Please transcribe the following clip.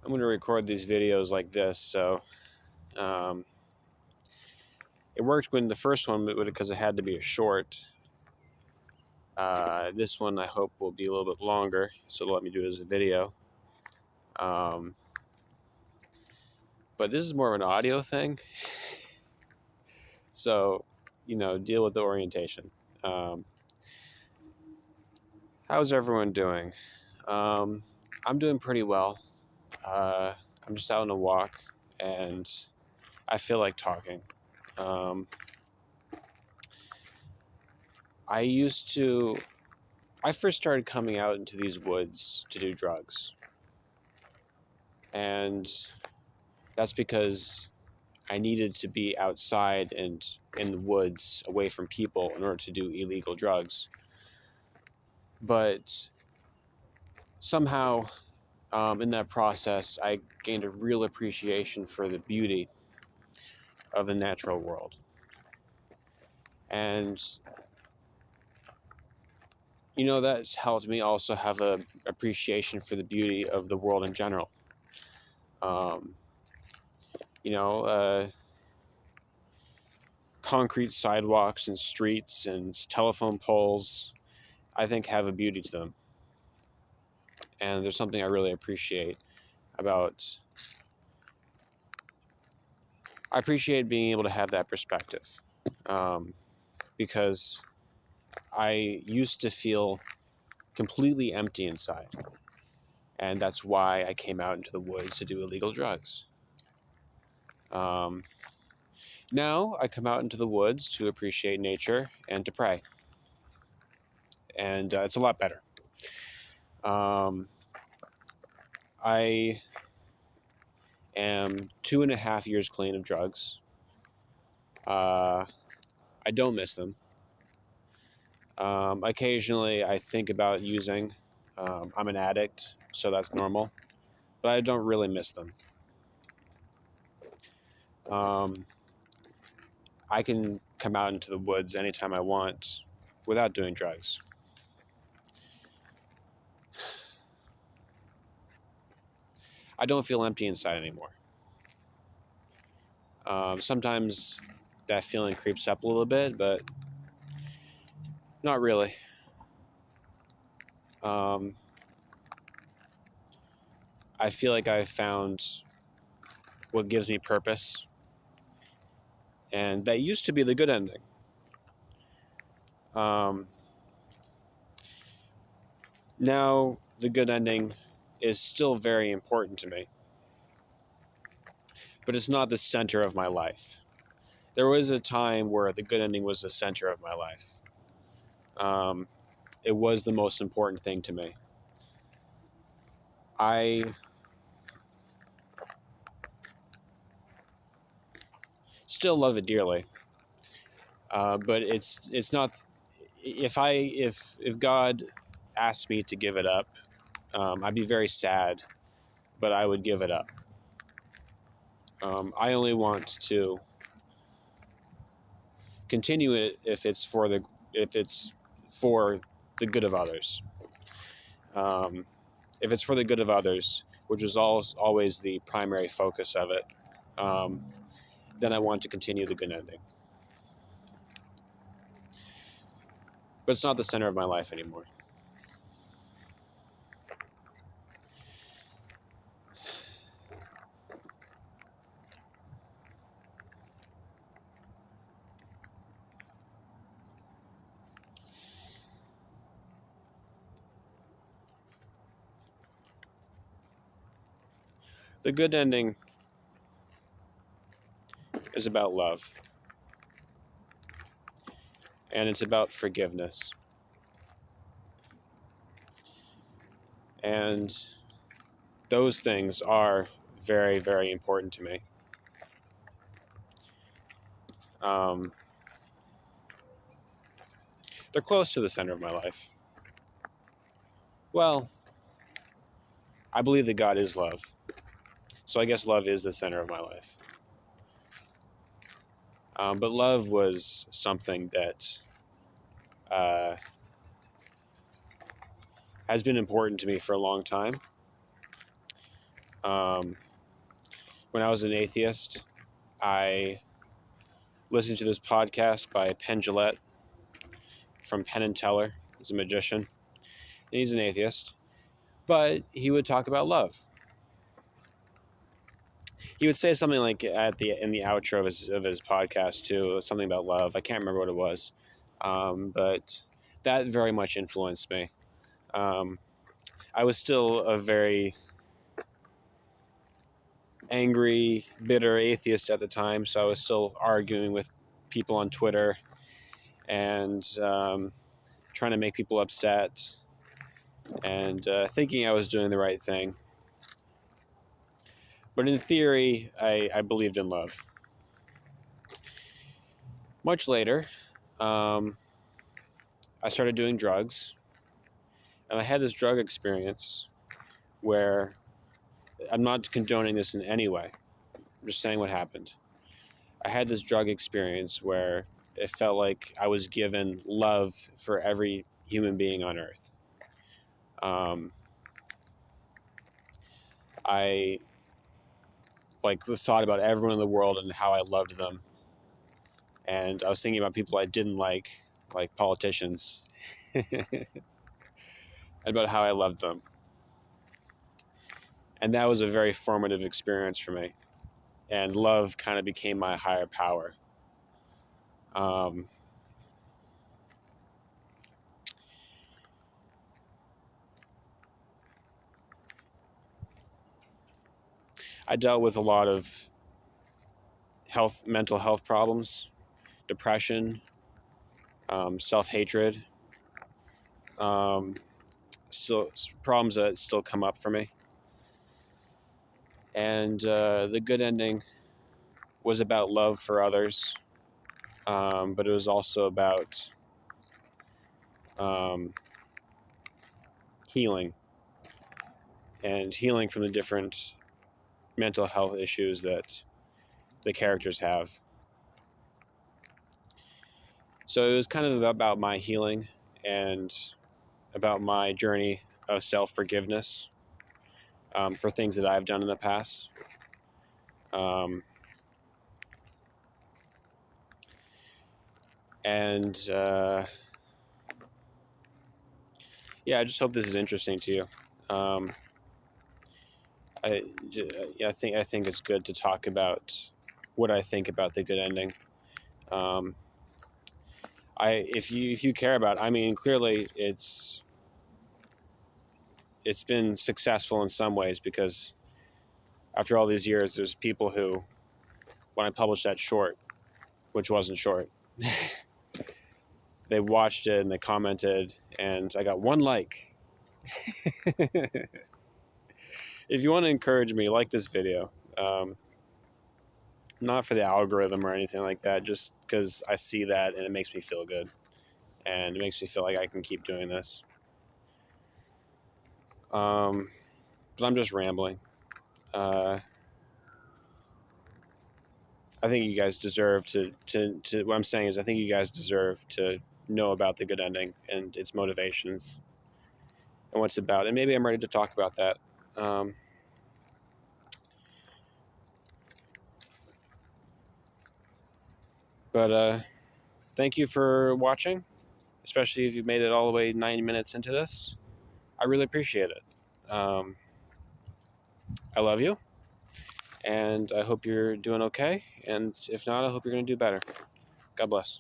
I'm going to record these videos like this, so um, it worked when the first one, because it had to be a short. This one I hope will be a little bit longer, so let me do it as a video. But this is more of an audio thing, so deal with the orientation. How's everyone doing? I'm doing pretty well. I'm just out on a walk, and I feel like talking. I first started coming out into these woods to do drugs. And that's because I needed to be outside and in the woods away from people in order to do illegal drugs. But somehow, in that process, I gained a real appreciation for the beauty of the natural world. And that's helped me also have an appreciation for the beauty of the world in general. Um, concrete sidewalks and streets and telephone poles, I think, have a beauty to them. And there's something I really appreciate about. I appreciate being able to have that perspective, because I used to feel completely empty inside. And that's why I came out into the woods to do illegal drugs. Now I come out into the woods to appreciate nature and to pray. And it's a lot better. I am 2.5 years clean of drugs. I don't miss them. Occasionally I think about using. I'm an addict, so that's normal. But I don't really miss them. I can come out into the woods anytime I want without doing drugs. I don't feel empty inside anymore. Sometimes that feeling creeps up a little bit, but not really. I feel like I've found what gives me purpose, and that used to be the good ending. Now the good ending is still very important to me, but it's not the center of my life. There was a time where the good ending was the center of my life. It was the most important thing to me. I still love it dearly, but it's not. If God asked me to give it up, I'd be very sad, but I would give it up. I only want to continue it if it's for the good of others. If it's for the good of others, which is always the primary focus of it, then I want to continue the good ending. But it's not the center of my life anymore. The good ending is about love. And it's about forgiveness. And those things are very, very important to me. They're close to the center of my life. Well, I believe that God is love. So I guess love is the center of my life. But love was something that has been important to me for a long time. When I was an atheist, I listened to this podcast by Penn Jillette from Penn and Teller. He's a magician, and he's an atheist, but he would talk about love. He would say something like in the outro of his podcast too, something about love. I can't remember what it was, but that very much influenced me. I was still a very angry, bitter atheist at the time, so I was still arguing with people on Twitter and trying to make people upset and thinking I was doing the right thing. But in theory, I believed in love. Much later, I started doing drugs, and I had this drug experience where I'm not condoning this in any way. I'm just saying what happened. I had this drug experience where it felt like I was given love for every human being on earth. I thought about everyone in the world and how I loved them, and I was thinking about people I didn't like politicians, about how I loved them, and that was a very formative experience for me. And love kind of became my higher power. I dealt with a lot of mental health problems, depression, self-hatred, still problems that still come up for me. And the good ending was about love for others, but it was also about healing and healing from the different mental health issues that the characters have. So it was kind of about my healing and about my journey of self-forgiveness for things that I've done in the past. And yeah, I just hope this is interesting to you. I think it's good to talk about what I think about the good ending. If you care about it, I mean, clearly it's been successful in some ways, because after all these years, there's people who, when I published that short, which wasn't short, they watched it and they commented, and I got one like. If you want to encourage me, like this video. Not for the algorithm or anything like that, just because I see that and it makes me feel good. And it makes me feel like I can keep doing this. But I'm just rambling. I think you guys deserve to what I'm saying is, I think you guys deserve to know about the good ending and its motivations and what it's about. And maybe I'm ready to talk about that. But thank you for watching, especially if you made it all the way 90 minutes into this. I really appreciate it. I love you, and I hope you're doing okay. And if not, I hope you're going to do better. God bless.